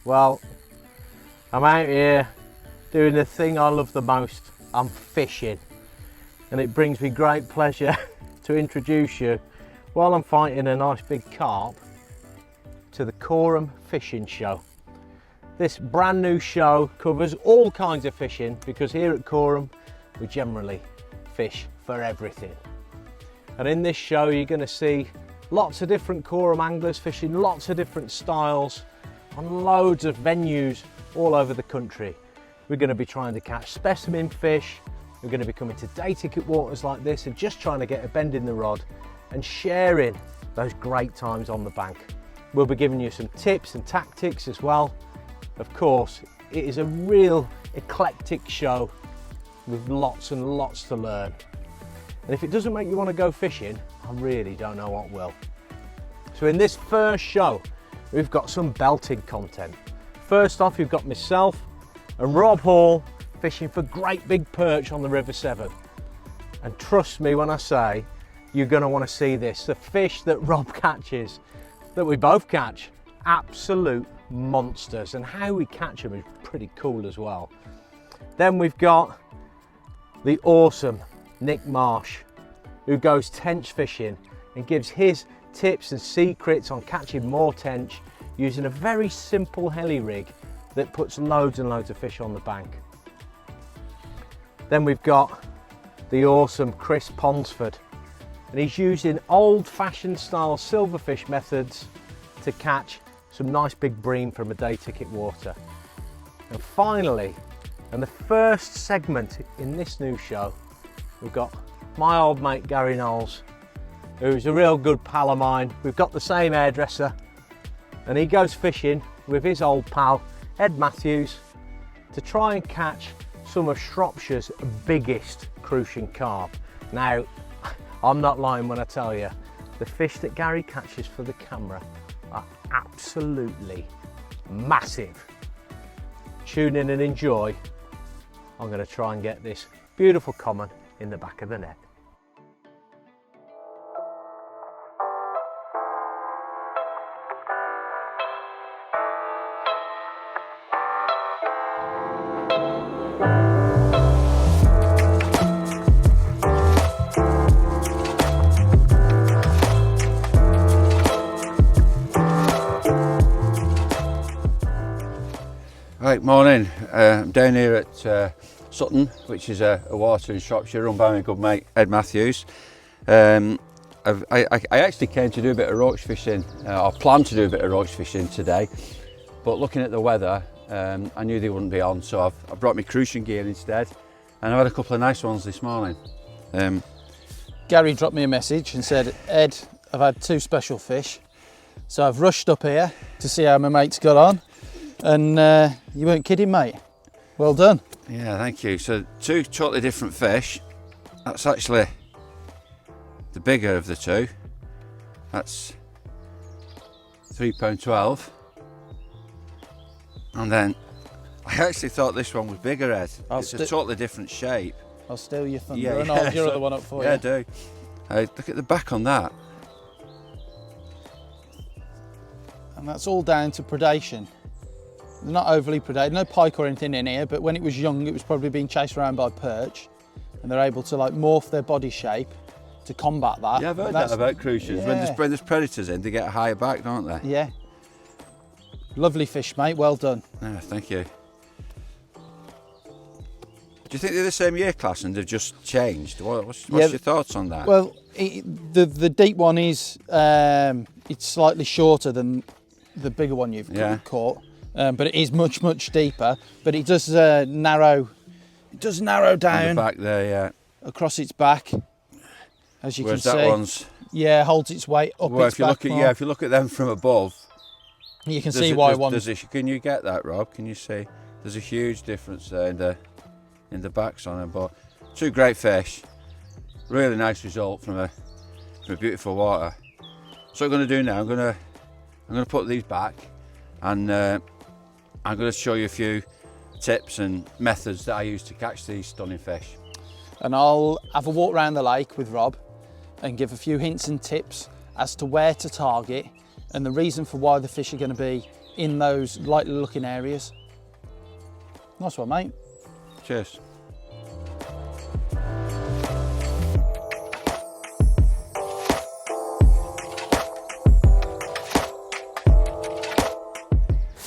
Well, I'm out here doing the thing I love the most. I'm fishing, and it brings me great pleasure to introduce you, while I'm fighting a nice big carp, to the Korum fishing show. This brand new show covers all kinds of fishing, because here at Korum we generally fish for everything. And in this show you're going to see lots of different Korum anglers fishing lots of different styles on loads of venues all over the country. We're going to be trying to catch specimen fish, we're going to be coming to day ticket waters like this and just trying to get a bend in the rod and sharing those great times on the bank. We'll be giving you some tips and tactics as well. Of course, it is a real eclectic show with lots and lots to learn. And if it doesn't make you want to go fishing, I really don't know what will. So in this first show, we've got some belting content. First off, you've got myself and Rob Hall fishing for great big perch on the River Severn. And trust me when I say, you're going to want to see this. The fish that Rob catches, that we both catch, absolute monsters, and how we catch them is pretty cool as well. Then we've got the awesome Nick Marsh, who goes tench fishing and gives his tips and secrets on catching more tench using a very simple heli rig that puts loads and loads of fish on the bank. Then we've got the awesome Chris Ponsford, and he's using old-fashioned style silverfish methods to catch some nice big bream from a day ticket water. And finally, and the first segment in this new show, we've got my old mate Gary Knowles, who's a real good pal of mine. We've got the same hairdresser, and he goes fishing with his old pal Ed Matthews to try and catch some of Shropshire's biggest crucian carp. Now, I'm not lying when I tell you, the fish that Gary catches for the camera are absolutely massive. Tune in and enjoy. I'm going to try and get this beautiful common in the back of the net. Right, morning. I'm down here at Sutton, which is a water in Shropshire run by my good mate Ed Matthews. I actually came to do a bit of roach fishing, or planned to do a bit of roach fishing today, but looking at the weather, I knew they wouldn't be on, so I've brought my crucian gear instead, and I've had a couple of nice ones this morning. Gary dropped me a message and said, Ed, I've had 2 special fish, so I've rushed up here to see how my mate's got on, and you weren't kidding, mate. Well done. Yeah, thank you. So 2 totally different fish. That's actually the bigger of the 2. That's £3.12. And then I actually thought this one was bigger, Ed. It's a totally different shape. I'll steal your thunder, Yeah, and I'll hold your other one up for you. Yeah, I do. Look at the back on that. And that's all down to predation. They're not overly predated, no pike or anything in here, but when it was young it was probably being chased around by perch, and they're able to like morph their body shape to combat that. Yeah, I've heard that about crucians. Yeah. When there's predators in, they get a higher back, don't they? Yeah. Lovely fish, mate, well done. Yeah, thank you. Do you think they're the same year class and they've just changed? What's your thoughts on that? Well, the deep one is, it's slightly shorter than the bigger one you've caught. But it is much, much deeper, but it does narrow. It does narrow down on the back there, yeah, across its back, as you Whereas can see. That one's holds its weight up its if you back look at if you look at them from above, you can see why one. Can you get that, Rob? Can you see? There's a huge difference there in the backs on them, but 2 great fish. Really nice result from a beautiful water. So what I'm going to do now, I'm going to put these back, and I'm going to show you a few tips and methods that I use to catch these stunning fish. And I'll have a walk around the lake with Rob and give a few hints and tips as to where to target and the reason for why the fish are going to be in those likely looking areas. Nice one, mate. Cheers.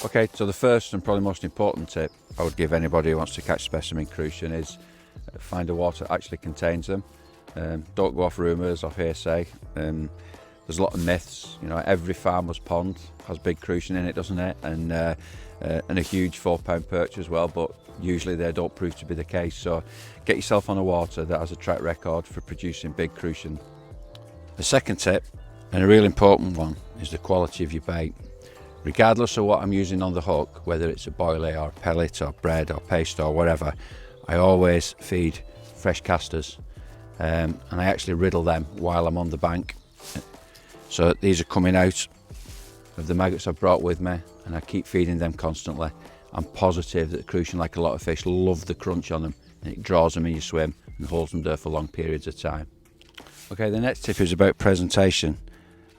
Okay, so the first and probably most important tip I would give anybody who wants to catch specimen crucian is find a water that actually contains them. Don't go off rumours, off hearsay. There's a lot of myths. You know, every farmer's pond has big crucian in it, doesn't it? And a huge 4-pound perch as well, but usually they don't prove to be the case. So get yourself on a water that has a track record for producing big crucian. The second tip, and a real important one, is the quality of your bait. Regardless of what I'm using on the hook, whether it's a boilie or a pellet or bread or paste or whatever, I always feed fresh casters, and I actually riddle them while I'm on the bank. So these are coming out of the maggots I've brought with me, and I keep feeding them constantly. I'm positive that crucian, like a lot of fish, love the crunch on them, and it draws them in your swim and holds them there for long periods of time. Okay, the next tip is about presentation.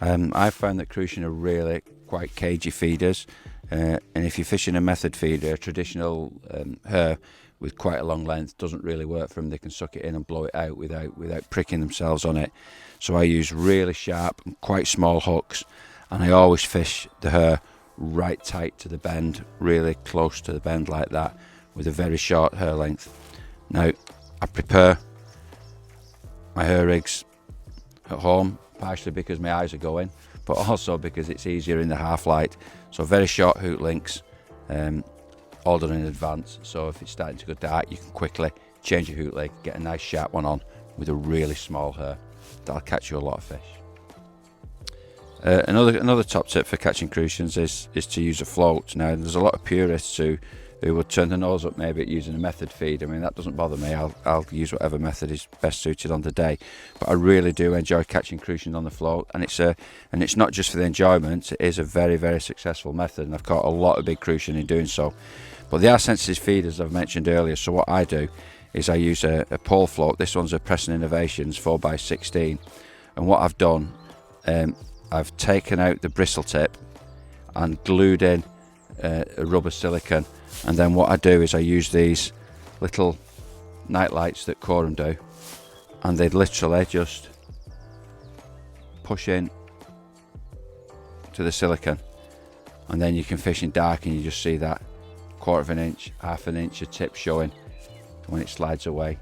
I've found that crucian are really quite cagey feeders, and if you're fishing a method feeder, a traditional hair with quite a long length doesn't really work for them. They can suck it in and blow it out without pricking themselves on it. So I use really sharp and quite small hooks, and I always fish the hair right tight to the bend, really close to the bend like that, with a very short hair length. Now I prepare my hair rigs at home, partially because my eyes are going, but also because it's easier in the half light. So very short hook links, all done in advance, so if it's starting to go dark you can quickly change your hook leg, get a nice sharp one on with a really small hair. That'll catch you a lot of fish. Another top tip for catching crucians is to use a float. Now there's a lot of purists who would turn their nose up maybe at using a method feed. I mean, that doesn't bother me. I'll use whatever method is best suited on the day, but I really do enjoy catching crucian on the float, and it's not just for the enjoyment. It is a very, very successful method, and I've caught a lot of big crucian in doing so. But they are sensitive feeders, I've mentioned earlier, so what I do is I use a pole float. This one's a Preston Innovations 4x16, and what I've done, I've taken out the bristle tip and glued in a rubber silicone, and then what I do is I use these little night lights that Korum do, and they literally just push in to the silicone, and then you can fish in dark and you just see that 1/4 of an inch, 1/2 an inch of tip showing. When it slides away,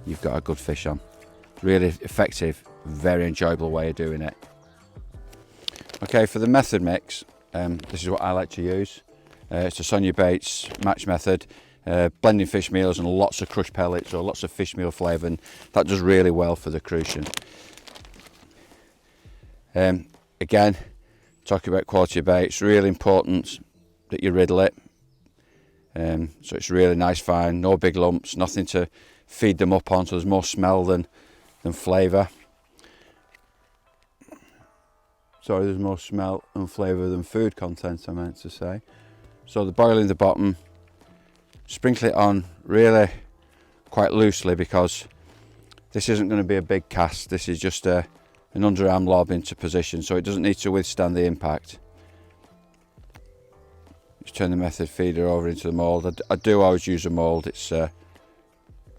you've got a good fish on. Really effective, very enjoyable way of doing it. Okay, for the method mix, this is what I like to use. It's a Sonia Bates match method, blending fish meals and lots of crushed pellets or lots of fish meal flavour, and that does really well for the crucian. Again, talking about quality of bait, it's really important that you riddle it. So it's really nice, fine, no big lumps, nothing to feed them up on, so there's more smell than flavour. Sorry, there's more smell and flavour than food content, I meant to say. So the boil in the bottom, sprinkle it on really quite loosely, because this isn't going to be a big cast. This is just an underarm lob into position, so it doesn't need to withstand the impact. Just turn the method feeder over into the mould. I do always use a mould, it's a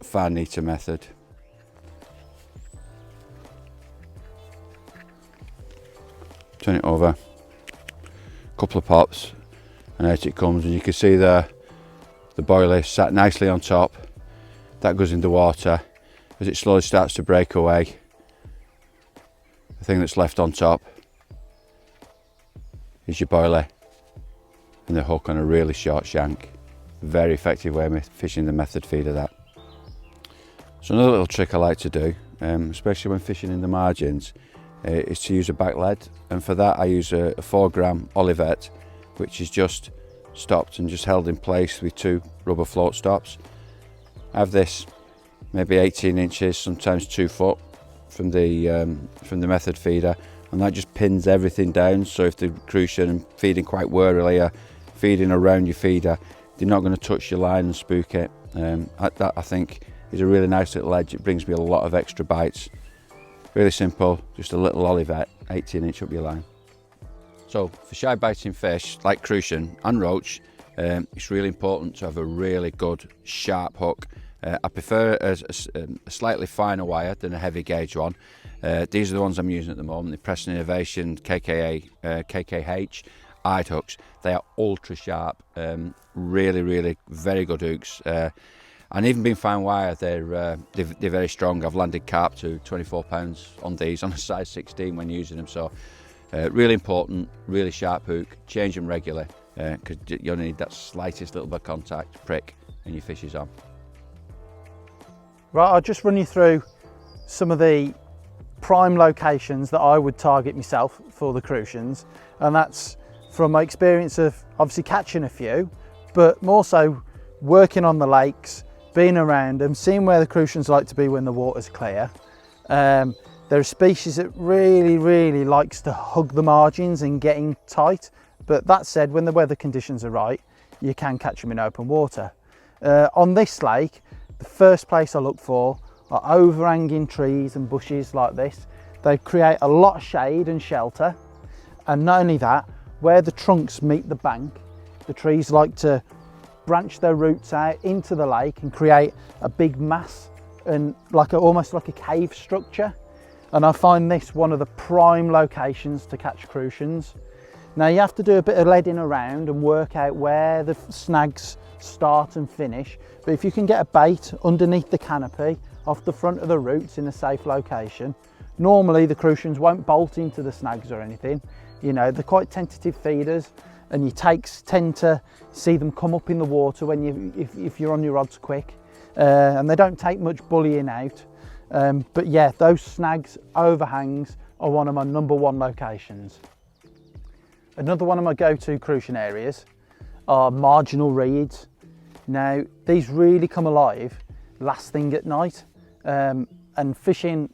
far neater method. Turn it over, a couple of pops, and out it comes, and you can see the boilie sat nicely on top. That goes in the water. As it slowly starts to break away, the thing that's left on top is your boilie and the hook on a really short shank. Very effective way of fishing the method feeder, that. So another little trick I like to do, especially when fishing in the margins, is to use a back lead, and for that I use a 4-gram Olivet, which is just stopped and just held in place with 2 rubber float stops. I have this maybe 18 inches, sometimes 2 foot from the method feeder, and that just pins everything down. So if the crucian and feeding quite warily are feeding around your feeder, they're not going to touch your line and spook it. That I think is a really nice little edge. It brings me a lot of extra bites. Really simple, just a little Olivet, 18 inch up your line. So for shy biting fish like crucian and roach, it's really important to have a really good sharp hook. I prefer a slightly finer wire than a heavy gauge one. These are the ones I'm using at the moment, the Preston Innovation KKH eyed hooks. They are ultra sharp, really very good hooks. And even being fine wire, they're very strong. I've landed carp to 24 pounds on these on a size 16 when using them. So really important, really sharp hook. Change them regularly because you only need that slightest little bit of contact, prick, and your fish is on. Right, I'll just run you through some of the prime locations that I would target myself for the crucians, and that's from my experience of obviously catching a few, but more so working on the lakes, being around them, seeing where the crucians like to be when the water's clear. They're a species that really likes to hug the margins and getting tight, but that said, when the weather conditions are right, you can catch them in open water. On this lake, the first place I look for are overhanging trees and bushes like this. They create a lot of shade and shelter, and not only that, where the trunks meet the bank, the trees like to branch their roots out into the lake and create a big mass and almost like a cave structure. And I find this one of the prime locations to catch crucians. Now you have to do a bit of leading around and work out where the snags start and finish, but if you can get a bait underneath the canopy off the front of the roots in a safe location, normally the crucians won't bolt into the snags or anything. You know, they're quite tentative feeders, and your takes tend to see them come up in the water when if you're on your rods quick, and they don't take much bullying out. But yeah, those snags, overhangs are one of my #1 locations. Another one of my go-to crucian areas are marginal reeds. Now these really come alive last thing at night, and fishing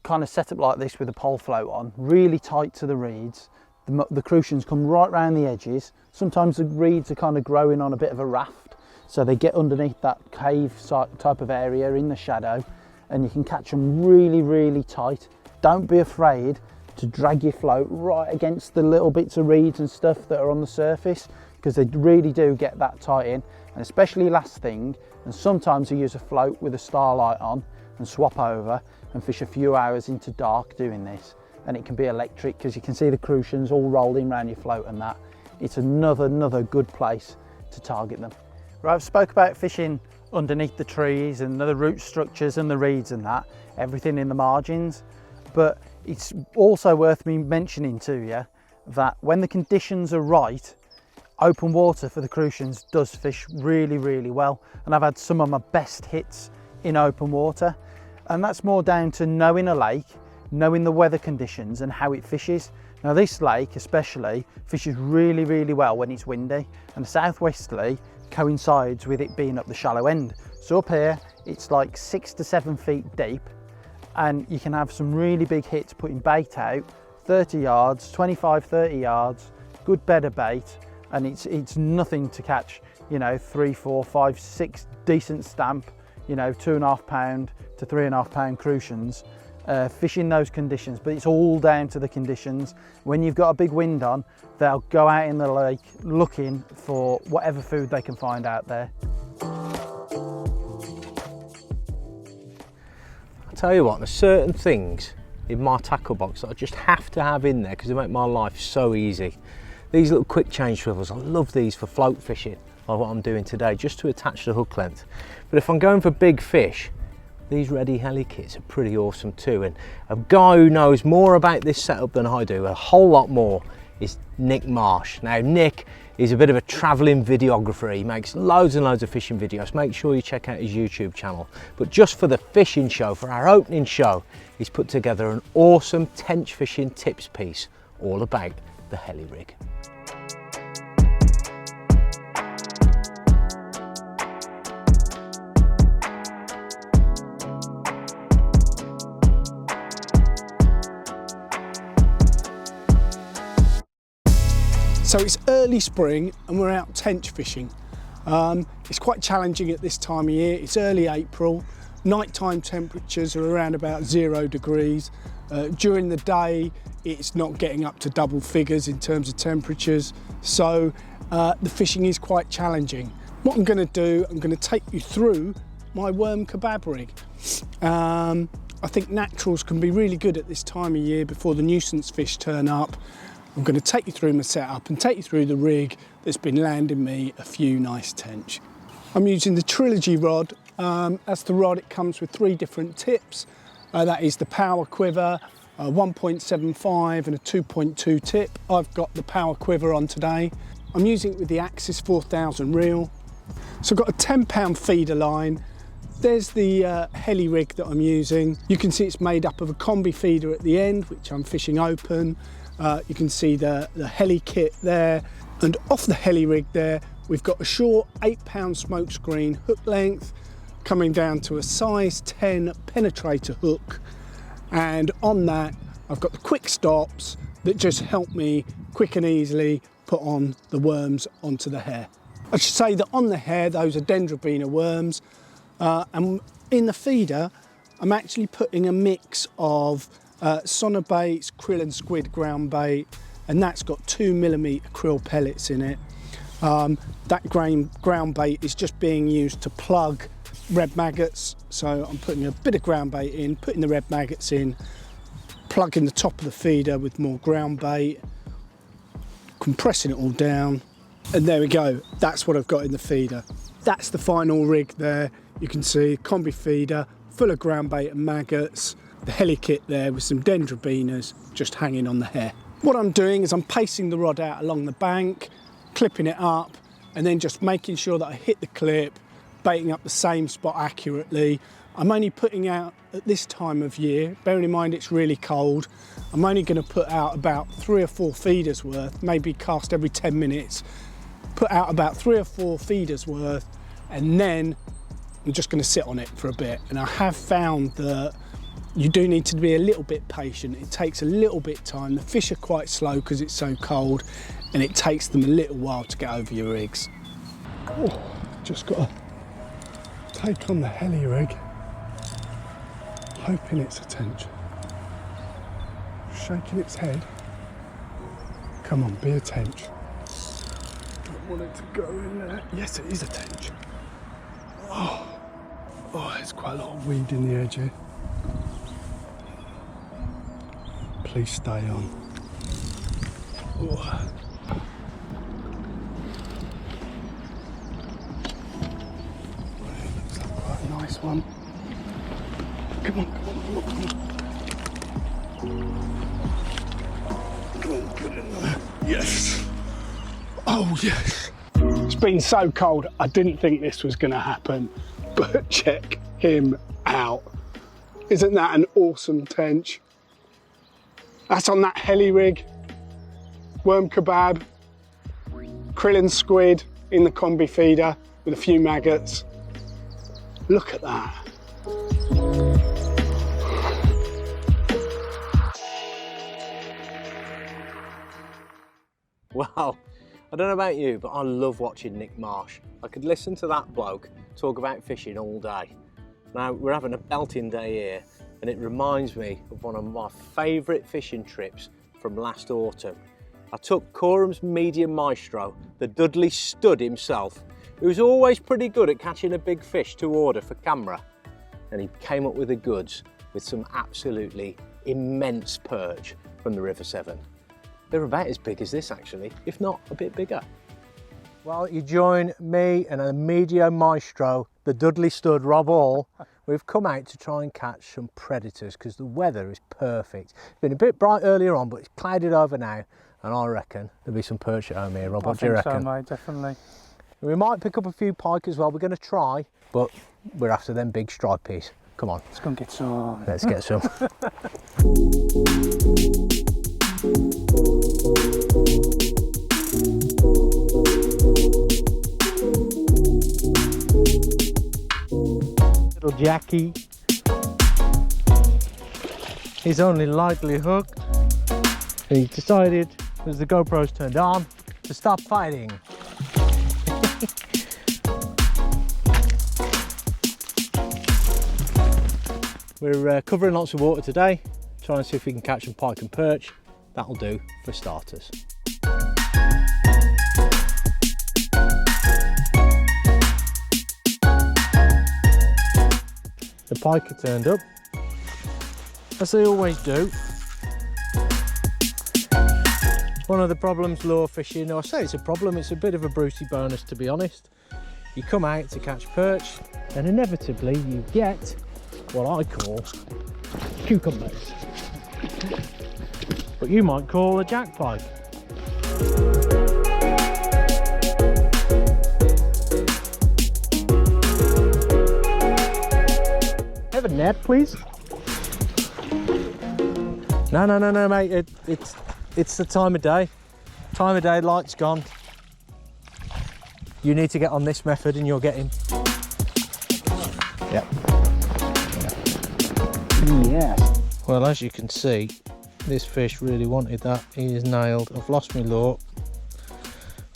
kind of set up like this with a pole float on, really tight to the reeds. The crucians come right round the edges. Sometimes the reeds are kind of growing on a bit of a raft, so they get underneath that cave type of area in the shadow, and you can catch them really tight. Don't be afraid to drag your float right against the little bits of reeds and stuff that are on the surface, because they really do get that tight in, and especially last thing. And sometimes you use a float with a starlight on and swap over and fish a few hours into dark doing this, and it can be electric because you can see the crucians all rolling around your float and that. It's another good place to target them. Right, I've spoke about fishing underneath the trees and the root structures and the reeds and that, everything in the margins, but it's also worth me mentioning to you that when the conditions are right, open water for the crucians does fish really well, and I've had some of my best hits in open water, and that's more down to knowing a lake, knowing the weather conditions and how it fishes. Now this lake especially fishes really well when it's windy, and the southwesterly coincides with it being up the shallow end. So up here it's like 6 to 7 feet deep, and you can have some really big hits putting bait out 30 yards, 25-30 yards, good bed of bait, and it's nothing to catch, you know, 3, 4, 5, 6 decent stamp, you know, 2.5 pound to 3.5 pound crucians, fishing those conditions. But it's all down to the conditions. When you've got a big wind on, they'll go out in the lake looking for whatever food they can find out there. I'll tell you what, there's certain things in my tackle box that I just have to have in there because they make my life so easy. These little quick change swivels, I love these for float fishing, like what I'm doing today, just to attach the hook length. But if I'm going for big fish, these Ready Heli kits are pretty awesome too. And a guy who knows more about this setup than I do, a whole lot more, is Nick Marsh. Now Nick is a bit of a travelling videographer. He makes loads and loads of fishing videos. Make sure you check out his YouTube channel. But just for the fishing show, for our opening show, he's put together an awesome tench fishing tips piece all about the heli rig. So it's early spring and we're out tench fishing. It's quite challenging at this time of year. It's early April. Nighttime temperatures are around about 0 degrees. During the day it's not getting up to double figures in terms of temperatures, so the fishing is quite challenging. What I'm going to do, I'm going to take you through my worm kebab rig. I think naturals can be really good at this time of year before the nuisance fish turn up. I'm going to take you through my setup and take you through the rig that's been landing me a few nice tench. I'm using the Trilogy rod. That's the rod. It comes with 3 different tips. That is the power quiver, 1.75 and a 2.2 tip. I've got the power quiver on today. I'm using it with the Axis 4000 reel. So I've got a 10-pound feeder line. There's the heli rig that I'm using. You can see it's made up of a combi feeder at the end, which I'm fishing open. You can see the heli kit there. And off the heli rig there, we've got a short 8-pound smokescreen hook length coming down to a size 10 penetrator hook. And on that, I've got the quick stops that just help me quick and easily put on the worms onto the hair. I should say that on the hair, those are Dendrobina worms. And in the feeder, I'm actually putting a mix of sonobaits, krill and squid ground bait, and that's got 2mm krill pellets in it. That ground bait is just being used to plug red maggots, so I'm putting a bit of ground bait in, putting the red maggots in, plugging the top of the feeder with more ground bait, compressing it all down, and there we go. That's what I've got in the feeder. That's the final rig there. You can see combi feeder full of ground bait and maggots, the heli kit there with some Dendrobinas just hanging on the hair. What I'm doing is I'm pacing the rod out along the bank, clipping it up, and then just making sure that I hit the clip, baiting up the same spot accurately. I'm only putting out at this time of year, bearing in mind it's really cold, I'm only going to put out about 3 or 4 feeders worth, maybe cast every 10 minutes, put out about 3 or 4 feeders worth, and then I'm just going to sit on it for a bit. And I have found that you do need to be a little bit patient. It takes a little bit of time. The fish are quite slow because it's so cold, and it takes them a little while to get over your rigs. Oh, just got to take on the heli rig, hoping it's a tench. Shaking its head. Come on, be a tench. Don't want it to go in there. Yes, it is a tench. Oh, there's quite a lot of weed in the edge here. Please stay on. Oh. Looks like quite a nice one. Come on, come on, come on, come on. Come on, get in there. Yes. Oh, yes. It's been so cold, I didn't think this was going to happen, but check him out. Isn't that an awesome tench? That's on that heli rig, worm kebab, krill and squid in the combi feeder with a few maggots. Look at that. Wow, I don't know about you, but I love watching Nick Marsh. I could listen to that bloke talk about fishing all day. Now, we're having a belting day here, and it reminds me of one of my favourite fishing trips from last autumn. I took Korum's medium maestro, the Dudley stud himself, who's always pretty good at catching a big fish to order for camera, and he came up with the goods with some absolutely immense perch from the River Severn. They're about as big as this actually, if not a bit bigger. Well, you join me and a medium maestro, the Dudley stud Rob Hall. We've come out to try and catch some predators because the weather is perfect. It's been a bit bright earlier on, but it's clouded over now, and I reckon there'll be some perch at home here. Rob, what do you reckon? I think so, mate, definitely. We might pick up a few pike as well. We're going to try, but we're after them big stripies. Come on. Let's go and get some. Let's get some. Little Jackie. He's only lightly hooked. And he decided, as the GoPro's turned on, to stop fighting. We're covering lots of water today, trying to see if we can catch some pike and perch. That'll do for starters. The pike are turned up, as they always do. One of the problems lure fishing, or I say it's a problem, it's a bit of a Brucey bonus to be honest. You come out to catch perch and inevitably you get what I call cucumbers. But you might call a jack pike. Have a net, please. No, mate. It's the time of day. Time of day, light's gone. You need to get on this method and you'll get him. Yep. Yeah. Well, as you can see, this fish really wanted that. He is nailed. I've lost my lure,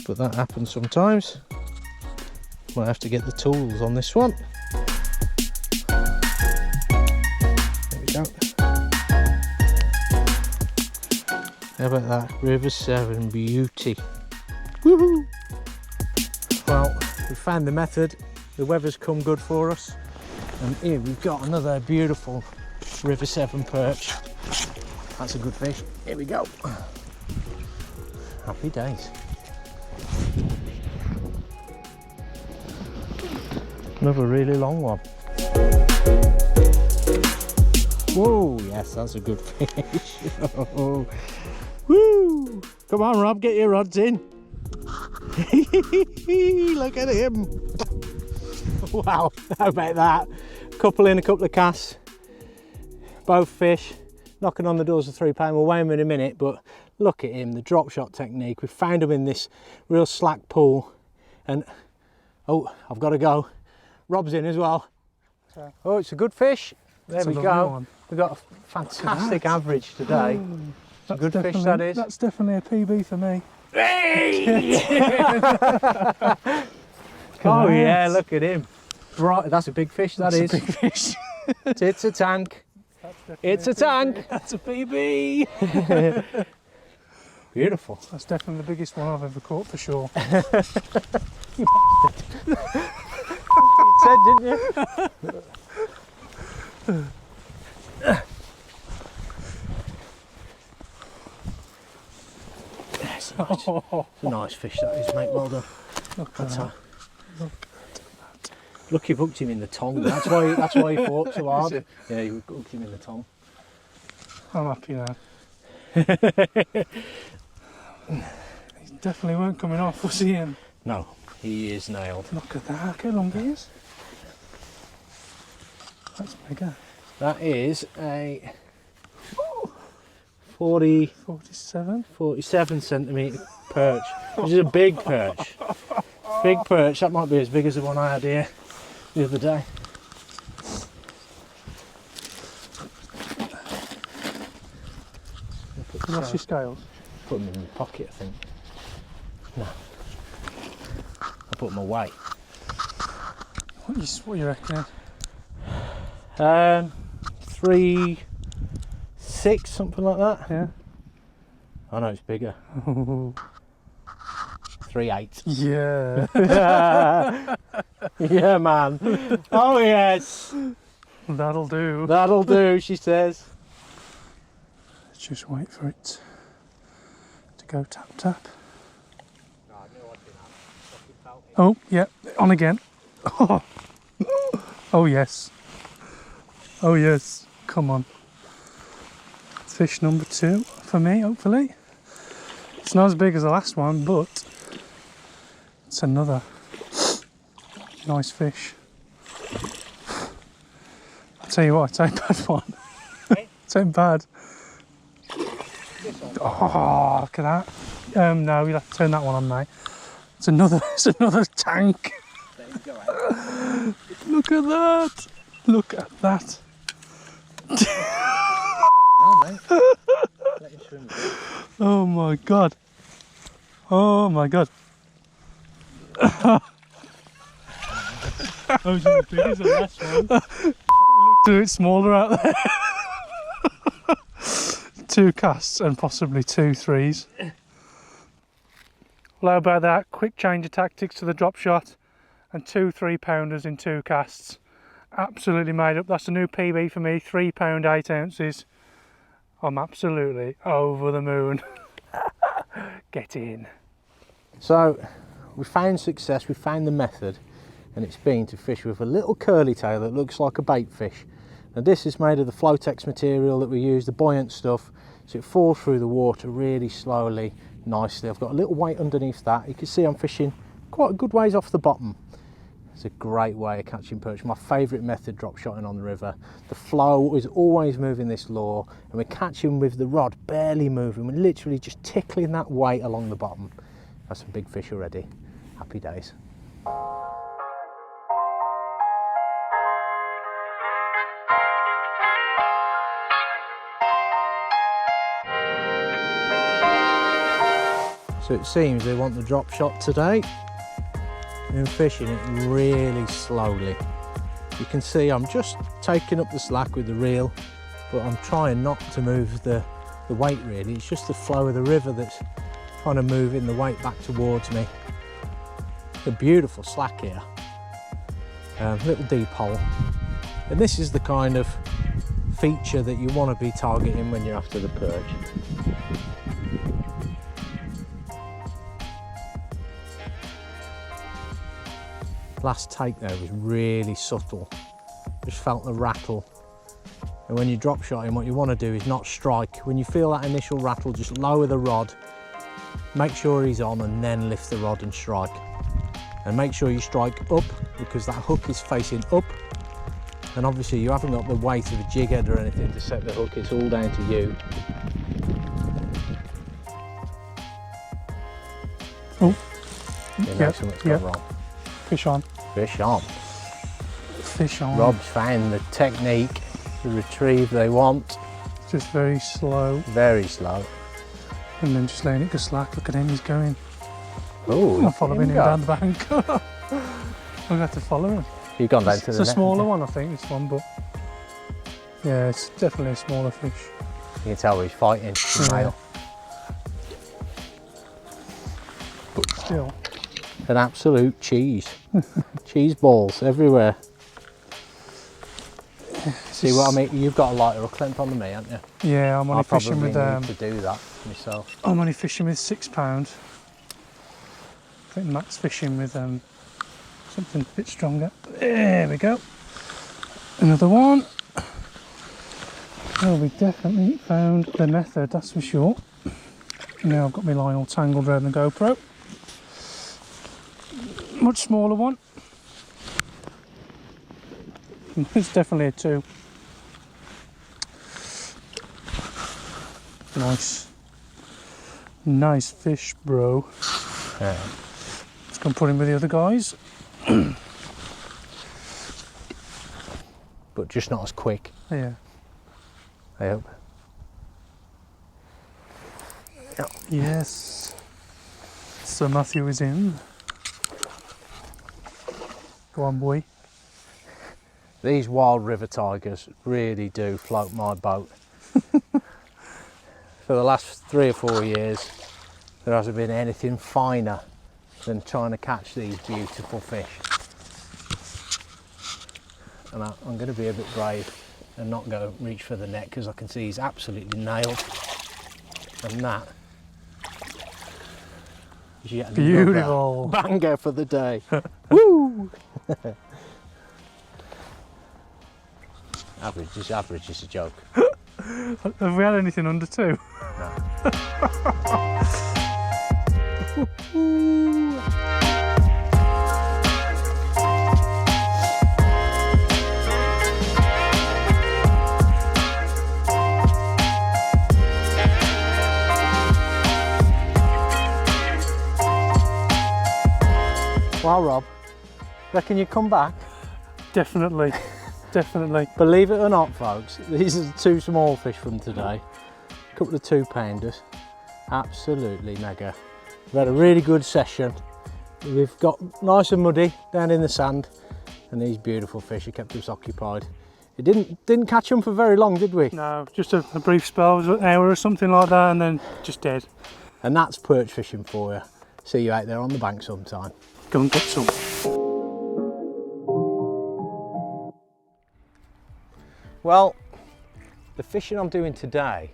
but that happens sometimes. Might have to get the tools on this one. There we go. How about that? River 7 beauty. Woohoo! Well, we found the method. The weather's come good for us. And here we've got another beautiful River 7 perch. That's a good fish. Here we go. Happy days. Another really long one. Whoa, yes, that's a good fish. Oh. Woo! Come on, Rob, get your rods in. Look at him. Wow, how about that? Couple in, a couple of casts. Both fish. Knocking on the doors of £3. We'll weigh him in a minute, but look at him, the drop shot technique. We found him in this real slack pool. And, oh, I've got to go. Rob's in as well. Okay. Oh, it's a good fish. There we go. One. We've got a fantastic average today. It's a good fish, that is. That's definitely a PB for me. Hey! Oh yeah, look at him. Right, that's a big fish, that's a big fish. It's a tank. It's a tank. That's a PB. Beautiful. That's definitely the biggest one I've ever caught for sure. You said, didn't you? It's a nice fish that is, mate. Well done. Look at that. Look, you've hooked him in the tongue. That's why he fought so hard. Yeah, you hooked him in the tongue. I'm happy now. He definitely weren't coming off, was he? Ian? No, he is nailed. Look at that. Look how long he is. That's mega. That is a 47 centimetre perch, which is a big perch. Big perch. That might be as big as the one I had here the other day. What's your scales? Put them in my pocket, I think. No. I put them away. What are you reckoning? 3, 6, something like that. Yeah. I know it's bigger. 3, 8. Yeah. Yeah, man. Oh yes. That'll do. That'll do, she says. Let's just wait for it to go tap tap. Oh, yeah, on again. Oh, oh yes. Oh yes, come on. Fish number 2 for me, hopefully. It's not as big as the last one, but it's another nice fish. I'll tell you what, it's a bad one. It's ain't bad. Oh, look at that. No, we'll have to turn that one on, mate. It's another tank. Look at that. Look at that. Oh my god. Oh my god. Those are as big as the last one. It looks a bit smaller out there. 2 casts and possibly 2 threes. Well, how about that? Quick change of tactics to the drop shot and 2 3-pounders in 2 casts. Absolutely made up. That's a new PB for me, £3 8 ounces. I'm absolutely over the moon. Get in. So we found success, we found the method, and it's been to fish with a little curly tail that looks like a bait fish. Now this is made of the Flotex material that we use, the buoyant stuff, so it falls through the water really slowly, nicely. I've got a little weight underneath that. You can see I'm fishing quite a good ways off the bottom. It's a great way of catching perch. My favourite method, drop shotting on the river. The flow is always moving this lure, and we're catching with the rod barely moving. We're literally just tickling that weight along the bottom. That's some big fish already. Happy days. So it seems they want the drop shot today. And fishing it really slowly. You can see I'm just taking up the slack with the reel, but I'm trying not to move the weight really. It's just the flow of the river that's kind of moving the weight back towards me. A beautiful slack here, little deep hole, and this is the kind of feature that you want to be targeting when you're after the perch. Last take there was really subtle, just felt the rattle. And when you drop shotting, what you want to do is not strike. When you feel that initial rattle, just lower the rod, make sure he's on, and then lift the rod and strike. And make sure you strike up, because that hook is facing up. And obviously you haven't got the weight of a jig head or anything to set the hook, it's all down to you. Oh, You know something's gone wrong. Fish on. Fish on. Fish on. Rob's found the technique to retrieve they want. Just very slow. Very slow. And then just letting it go slack. Look at him, he's going. Oh, I'm following him down the bank. I'm going to have to follow him. You've gone down to the net. It's a smaller one, I think, this one, but yeah, it's definitely a smaller fish. You can tell he's fighting the male. But still. An absolute cheese. Cheese balls everywhere. See what I mean? You've got a lighter hook length on me, haven't you? Yeah, I'm only fishing with. I probably need to do that myself. I'm only fishing with £6. I think Matt's fishing with something a bit stronger. There we go. Another one. Well, we definitely found the method, that's for sure. Now I've got my line all tangled around the GoPro. Much smaller one. It's definitely a 2. Nice. Nice fish, bro. Yeah. Let's go and put him with the other guys. But just not as quick, Yeah. I hope. Yep. Yes. So Matthew is in. Go on, boy. These wild river tigers really do float my boat. For the last 3 or 4 years, there hasn't been anything finer than trying to catch these beautiful fish. And I'm going to be a bit brave and not go reach for the net, because I can see he's absolutely nailed. And that is yet another Beautiful. banger for the day. Woo! Average is a joke. Have we had anything under 2? Well, Rob, reckon you come back? Definitely. Definitely. Believe it or not, folks, these are the 2 small fish from today. A couple of 2-pounders. Absolutely mega. We've had a really good session. We've got nice and muddy down in the sand, and these beautiful fish have kept us occupied. It didn't catch them for very long, did we? No, just a brief spell, it was an hour or something like that, and then just dead. And that's perch fishing for you. See you out there on the bank sometime. Go and get some. Well, the fishing I'm doing today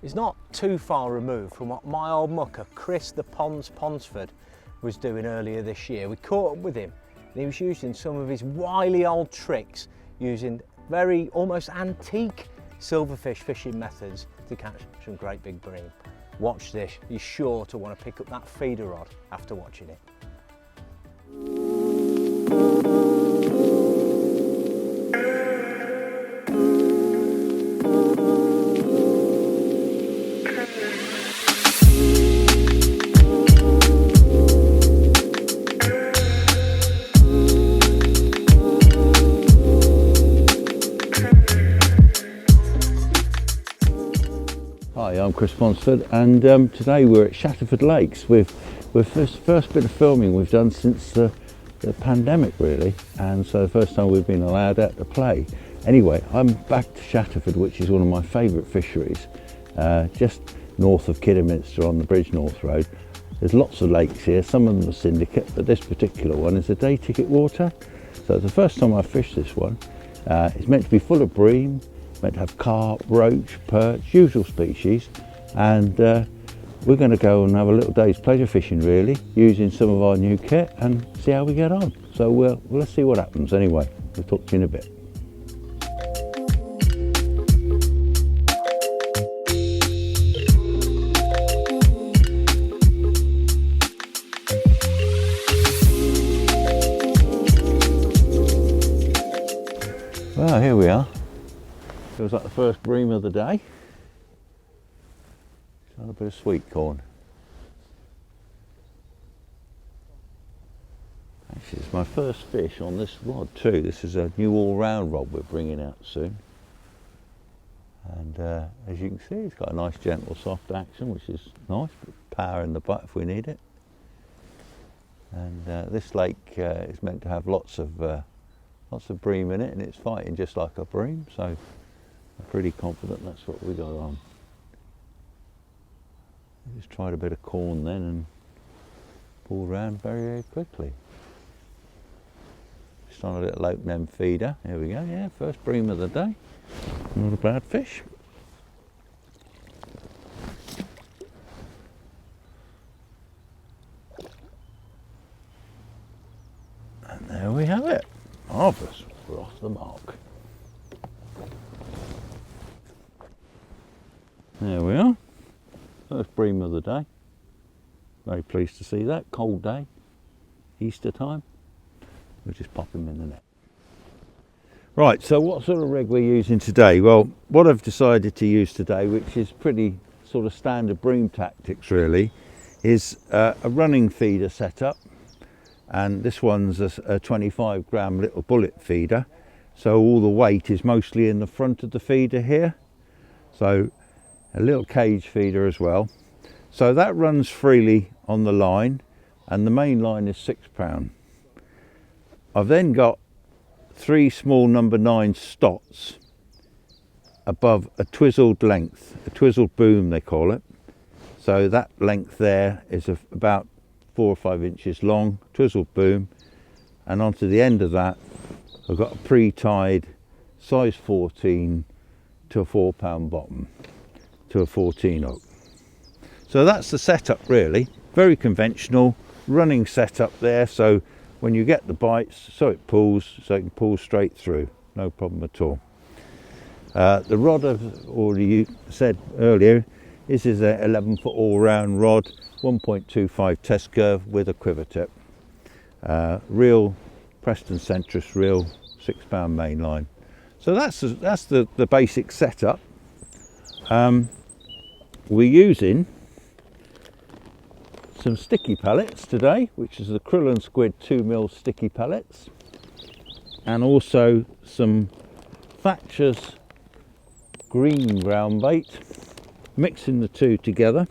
is not too far removed from what my old mucker, Chris the Ponsford, was doing earlier this year. We caught up with him and he was using some of his wily old tricks, using very almost antique silverfish fishing methods to catch some great big bream. Watch this, you're sure to want to pick up that feeder rod after watching it. Hi, I'm Chris Ponsford, and today we're at Shatterford Lakes. We're first bit of filming we've done since the pandemic, really, and so the first time we've been allowed out to play. Anyway, I'm back to Shatterford, which is one of my favourite fisheries, just north of Kidderminster on the Bridge North Road. There's lots of lakes here, some of them are syndicate, but this particular one is a day ticket water. So it's the first time I've fished this one. It's meant to be full of bream, meant to have carp, roach, perch, usual species, and we're going to go and have a little day's pleasure fishing, really, using some of our new kit and see how we get on. So let's see what happens. Anyway, we'll talk to you in a bit. Well, here we are. Feels like the first bream of the day. Got a bit of sweet corn. Actually, it's my first fish on this rod too. This is a new all-round rod we're bringing out soon. And as you can see, it's got a nice gentle soft action, which is nice, but power in the butt if we need it. And this lake is meant to have lots of bream in it, and it's fighting just like a bream, so I'm pretty confident that's what we got on. Just tried a bit of corn then and pulled around very, very quickly. Just on a little open-end feeder. Here we go, yeah, first bream of the day. Not a bad fish. And there we have it. Marvellous, we're off the mark. There we are. First bream of the day. Very pleased to see that. Cold day, Easter time. We'll just pop him in the net. Right, so what sort of rig we're using today? Well, what I've decided to use today, which is pretty sort of standard bream tactics really, is a running feeder setup. And this one's a 25 gram little bullet feeder. So all the weight is mostly in the front of the feeder here. So a little cage feeder as well. So that runs freely on the line, and the main line is £6. I've then got 3 small number 9 stots above a twizzled length, a twizzled boom they call it. So that length there is about 4 or 5 inches long, twizzled boom, and onto the end of that I've got a pre-tied size 14 to a £4 bottom, to a 14 hook. So that's the setup really, very conventional, running setup there, so when you get the bites, so it can pull straight through, no problem at all. The rod I've already said earlier, this is a 11-foot all-round rod, 1.25 test curve with a quiver tip. Real Preston Centris reel, £6 mainline. So that's the basic setup. We're using some sticky pellets today, which is the Krill and Squid 2mm sticky pellets, and also some Thatcher's green ground bait, mixing the two together.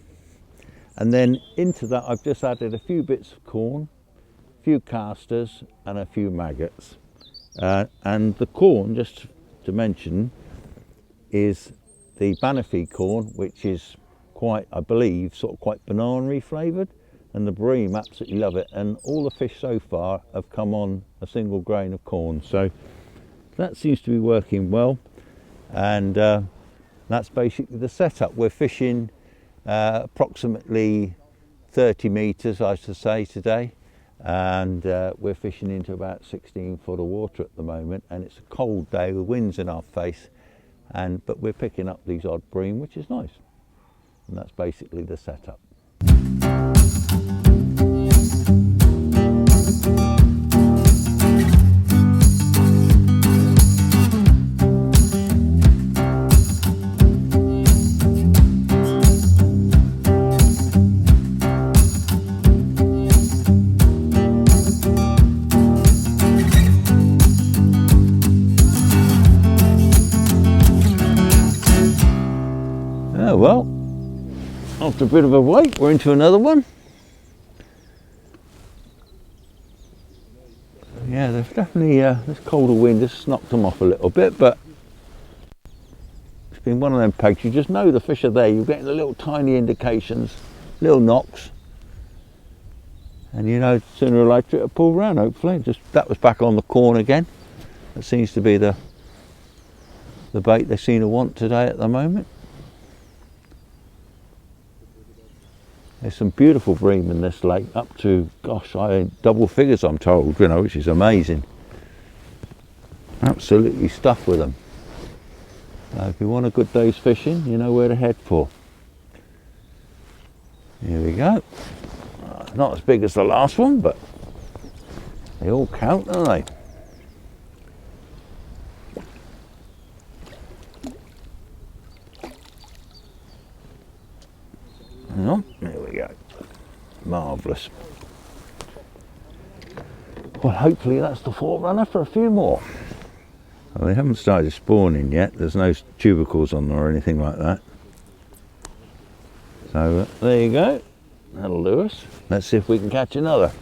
And then into that I've just added a few bits of corn, a few casters and a few maggots. And the corn, just to mention is the banana feed corn, which is quite, I believe, sort of quite banana-y flavoured, and the bream absolutely love it, and all the fish so far have come on a single grain of corn, so that seems to be working well. And that's basically the setup. We're fishing approximately 30 metres, I should say, today, and we're fishing into about 16 foot of water at the moment, and it's a cold day with winds in our face, but we're picking up these odd bream, which is nice, and that's basically the setup. Oh well, after a bit of a wait, we're into another one. Yeah, there's definitely this colder wind has knocked them off a little bit, but it's been one of them pegs. You just know the fish are there. You're getting the little tiny indications, little knocks, and you know sooner or later it'll pull round. Hopefully, that was back on the corn again. That seems to be the bait they seem to want today at the moment. There's some beautiful bream in this lake, up to, gosh, double figures I'm told, you know, which is amazing. Absolutely stuffed with them. So if you want a good day's fishing, you know where to head for. Here we go. Not as big as the last one, but they all count, don't they? Hang on, there we go. Marvellous. Well, hopefully that's the forerunner for a few more. Well, they haven't started spawning yet. There's no tubercles on them or anything like that. So there you go. That'll do us. Let's see if we can catch another.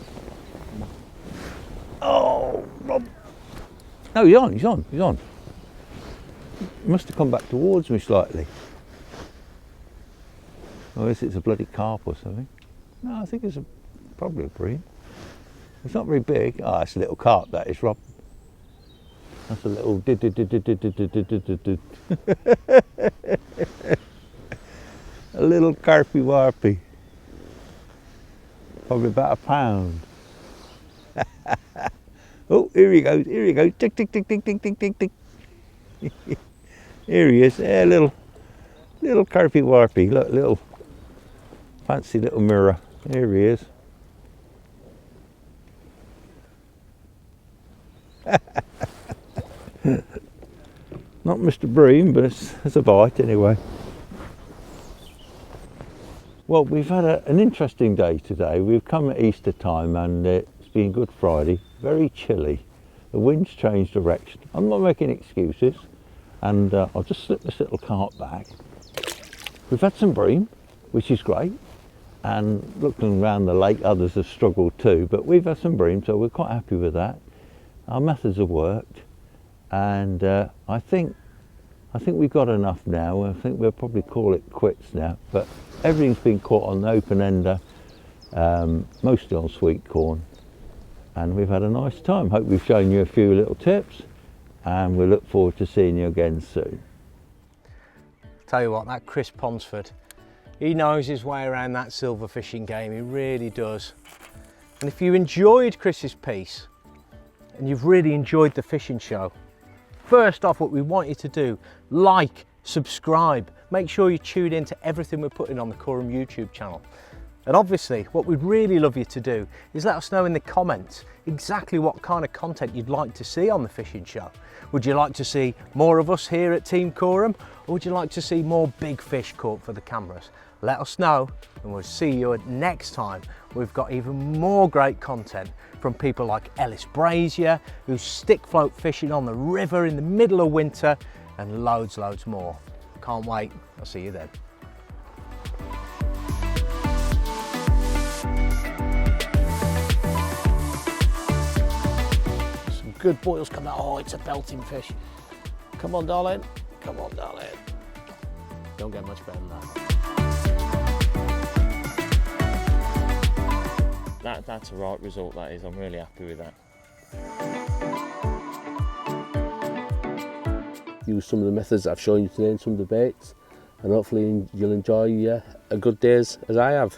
Oh, Rob. No, he's on. He must have come back towards me slightly. Oh, is it a bloody carp or something? No, I think it's probably a bream. It's not very big. Oh, it's a little carp, that is, Rob. That's a little a little carpy warpy. Probably about a pound. Oh, here he goes. Tick, tick, tick, tick, tick, tick, tick, tick. Here he is. Yeah, little carpy warpy. Look, little fancy little mirror. Here he is. Not Mr. Bream, but it's a bite anyway. Well, we've had an interesting day today. We've come at Easter time and it's been Good Friday. Very chilly. The wind's changed direction. I'm not making excuses, and I'll just slip this little cart back. We've had some bream, which is great, and looking around the lake, others have struggled too, but we've had some bream, so we're quite happy with that. Our methods have worked, and I think we've got enough now. I think we'll probably call it quits now, but everything's been caught on the open ender, mostly on sweet corn, and we've had a nice time. Hope we've shown you a few little tips, and we look forward to seeing you again soon. Tell you what, that Chris Ponsford, he knows his way around that silver fishing game, he really does. And if you enjoyed Chris's piece and you've really enjoyed the fishing show, first off, what we want you to do, like, subscribe, make sure you tune into everything we're putting on the Korum YouTube channel. And obviously, what we'd really love you to do is let us know in the comments exactly what kind of content you'd like to see on the fishing show. Would you like to see more of us here at Team Korum, or would you like to see more big fish caught for the cameras? Let us know, and we'll see you next time. We've got even more great content from people like Ellis Brazier, who's stick float fishing on the river in the middle of winter, and loads more. Can't wait. I'll see you then. Some good boils come out. Oh, it's a belting fish. Come on, darling. Come on, darling. Don't get much better than that. That's a right result, that is. I'm really happy with that. Use some of the methods that I've shown you today and some of the baits, and hopefully you'll enjoy a good day as I have.